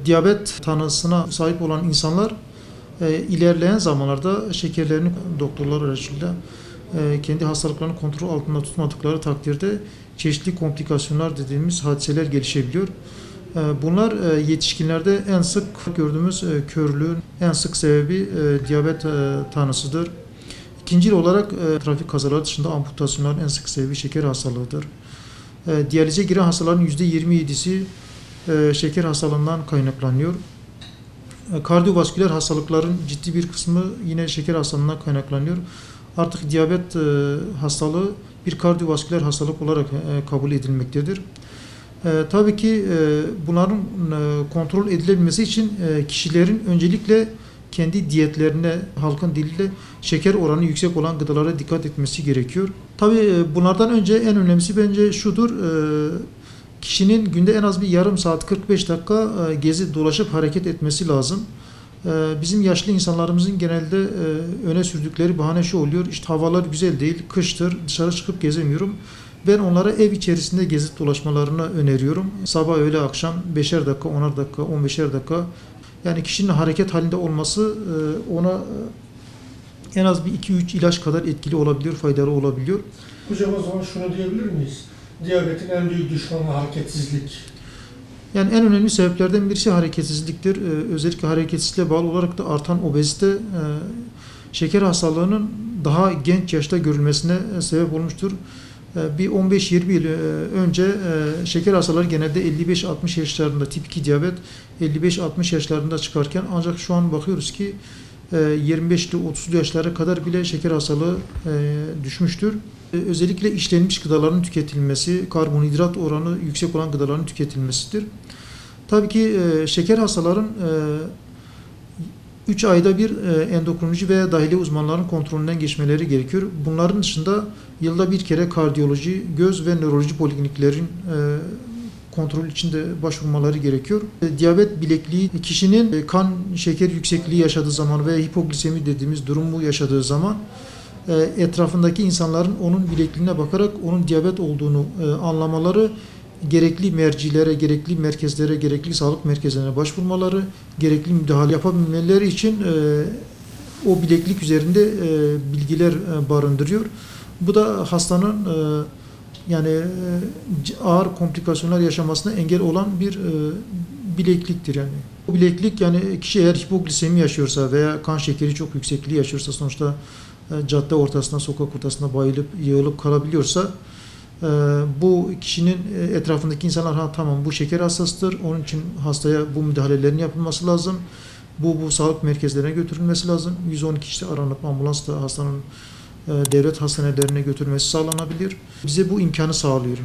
Diyabet tanısına sahip olan insanlar ilerleyen zamanlarda şekerlerini doktorlar aracılığıyla kendi hastalıklarını kontrol altında tutmadıkları takdirde çeşitli komplikasyonlar dediğimiz hadiseler gelişebiliyor. Bunlar yetişkinlerde en sık gördüğümüz körlüğün en sık sebebi diyabet tanısıdır. İkincil olarak trafik kazaları dışında amputasyonların en sık sebebi şeker hastalığıdır. Diyalize giren hastaların %27'si şeker hastalığından kaynaklanıyor. Kardiyovasküler hastalıkların ciddi bir kısmı yine şeker hastalığından kaynaklanıyor. Artık diyabet hastalığı bir kardiyovasküler hastalık olarak kabul edilmektedir. Tabii ki bunların kontrol edilebilmesi için kişilerin öncelikle kendi diyetlerine, halkın diliyle şeker oranı yüksek olan gıdalara dikkat etmesi gerekiyor. Tabii bunlardan önce en önemlisi bence şudur. Kişinin günde en az bir yarım saat 45 dakika gezip dolaşıp hareket etmesi lazım. Bizim yaşlı insanlarımızın genelde öne sürdükleri bahane şu oluyor. İşte havalar güzel değil, kıştır, dışarı çıkıp gezemiyorum. Ben onlara ev içerisinde gezip dolaşmalarını öneriyorum. Sabah, öğle, akşam 5'er dakika, 10'ar dakika, 15'er dakika. Yani kişinin hareket halinde olması ona en az bir 2-3 ilaç kadar etkili olabiliyor, faydalı olabiliyor. Hocam o zaman şunu diyebilir miyiz? Diyabetin en büyük düşmanı hareketsizlik. Yani en önemli sebeplerden birisi hareketsizliktir. Özellikle hareketsizliğe bağlı olarak da artan obezite şeker hastalığının daha genç yaşta görülmesine sebep olmuştur. Bir 15-20 yıl önce şeker hastaları genelde 55-60 yaşlarında tip 2 diyabet 55-60 yaşlarında çıkarken ancak şu an bakıyoruz ki 25'li 30'lu yaşlara kadar bile şeker hastalığı düşmüştür. Özellikle işlenmiş gıdaların tüketilmesi, karbonhidrat oranı yüksek olan gıdaların tüketilmesidir. Tabii ki şeker hastaların 3 ayda bir endokrinoloji veya dahiliye uzmanlarının kontrolünden geçmeleri gerekiyor. Bunların dışında yılda bir kere kardiyoloji, göz ve nöroloji polikliniklerin kontrol için de başvurmaları gerekiyor. Diyabet bilekliği kişinin kan şeker yüksekliği yaşadığı zaman veya hipoglisemi dediğimiz durumu yaşadığı zaman etrafındaki insanların onun bilekliğine bakarak onun diyabet olduğunu anlamaları, gerekli mercilere, gerekli merkezlere, gerekli sağlık merkezlerine başvurmaları, gerekli müdahale yapabilmeleri için o bileklik üzerinde bilgiler barındırıyor. Bu da hastanın yani ağır komplikasyonlar yaşamasına engel olan bir bilekliktir yani. Bu bileklik yani kişi eğer hipoglisemi yaşıyorsa veya kan şekeri çok yüksekliği yaşıyorsa sonuçta cadde ortasına, sokak ortasına bayılıp yığılıp kalabiliyorsa bu kişinin etrafındaki insanlar tamam bu şeker hastasıdır. Onun için hastaya bu müdahalelerin yapılması lazım. Bu sağlık merkezlerine götürülmesi lazım. 112 işte aranıp ambulansla hastanın devlet hastanelerine götürmesi sağlanabilir. Bize bu imkanı sağlıyor.